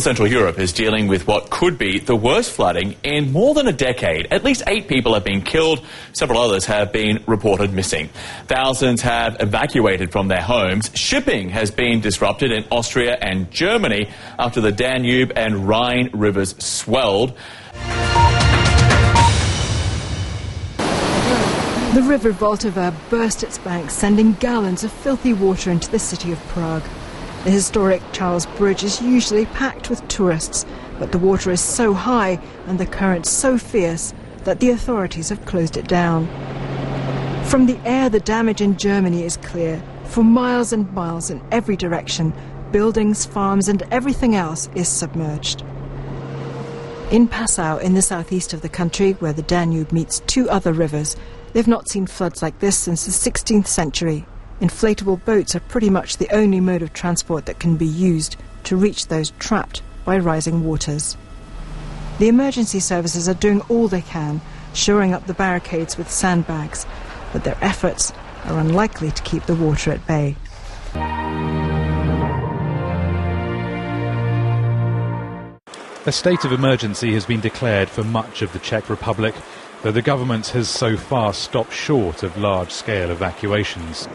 Well, Central Europe is dealing with what could be the worst flooding in more than a decade. At least 8 people have been killed. Several others have been reported missing. Thousands have evacuated from their homes. Shipping has been disrupted in Austria and Germany after the Danube and Rhine rivers swelled. The river Vltava burst its banks, sending gallons of filthy water into the city of Prague. The historic Charles Bridge is usually packed with tourists, but the water is so high and the current so fierce that the authorities have closed it down. From the air, the damage in Germany is clear. For miles and miles in every direction, buildings, farms and everything else is submerged. In Passau, in the southeast of the country, where the Danube meets 2 other rivers, they've not seen floods like this since the 16th century. Inflatable boats are pretty much the only mode of transport that can be used to reach those trapped by rising waters. The emergency services are doing all they can, shoring up the barricades with sandbags, but their efforts are unlikely to keep the water at bay. A state of emergency has been declared for much of the Czech Republic, though the government has so far stopped short of large-scale evacuations.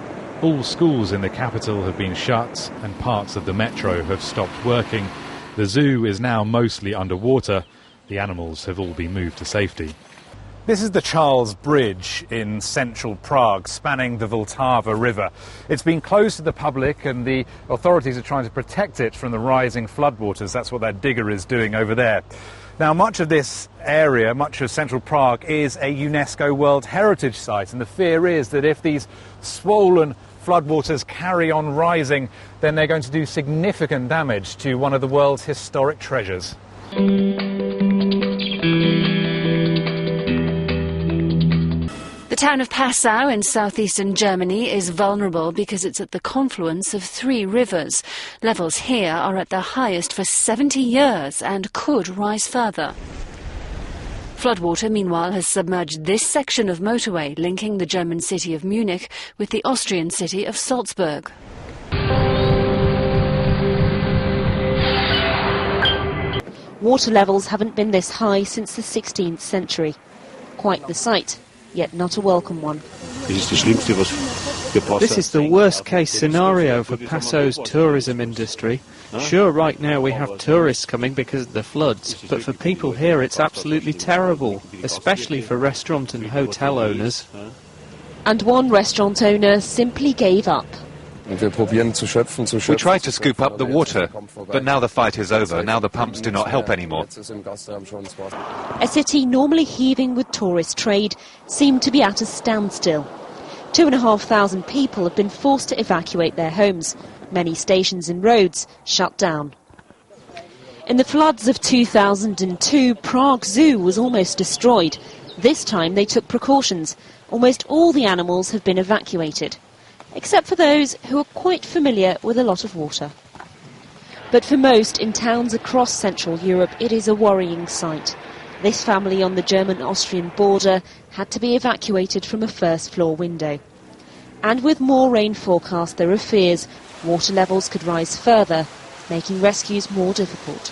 All schools in the capital have been shut and parts of the metro have stopped working. The zoo is now mostly underwater. The animals have all been moved to safety. This is the Charles Bridge in central Prague, spanning the Vltava River. It's been closed to the public and the authorities are trying to protect it from the rising floodwaters. That's what that digger is doing over there. Now, much of this area, much of central Prague, is a UNESCO World Heritage Site, and the fear is that if these swollen floodwaters carry on rising, then they're going to do significant damage to one of the world's historic treasures. The town of Passau in southeastern Germany is vulnerable because it's at the confluence of 3 rivers. Levels here are at their highest for 70 years and could rise further. Floodwater, meanwhile, has submerged this section of motorway linking the German city of Munich with the Austrian city of Salzburg. Water levels haven't been this high since the 16th century. Quite the sight, yet not a welcome one. This is the worst-case scenario for Passau's tourism industry. Sure, right now we have tourists coming because of the floods, but for people here it's absolutely terrible, especially for restaurant and hotel owners. And one restaurant owner simply gave up. We tried to scoop up the water, but now the fight is over. Now the pumps do not help anymore. A city normally heaving with tourist trade seemed to be at a standstill. 2,500 people have been forced to evacuate their homes. Many stations and roads shut down. In the floods of 2002, Prague Zoo was almost destroyed. This time they took precautions. Almost all the animals have been evacuated, except for those who are quite familiar with a lot of water. But for most in towns across Central Europe, it is a worrying sight. This family on the German-Austrian border had to be evacuated from a first-floor window. And with more rain forecast, there are fears water levels could rise further, making rescues more difficult.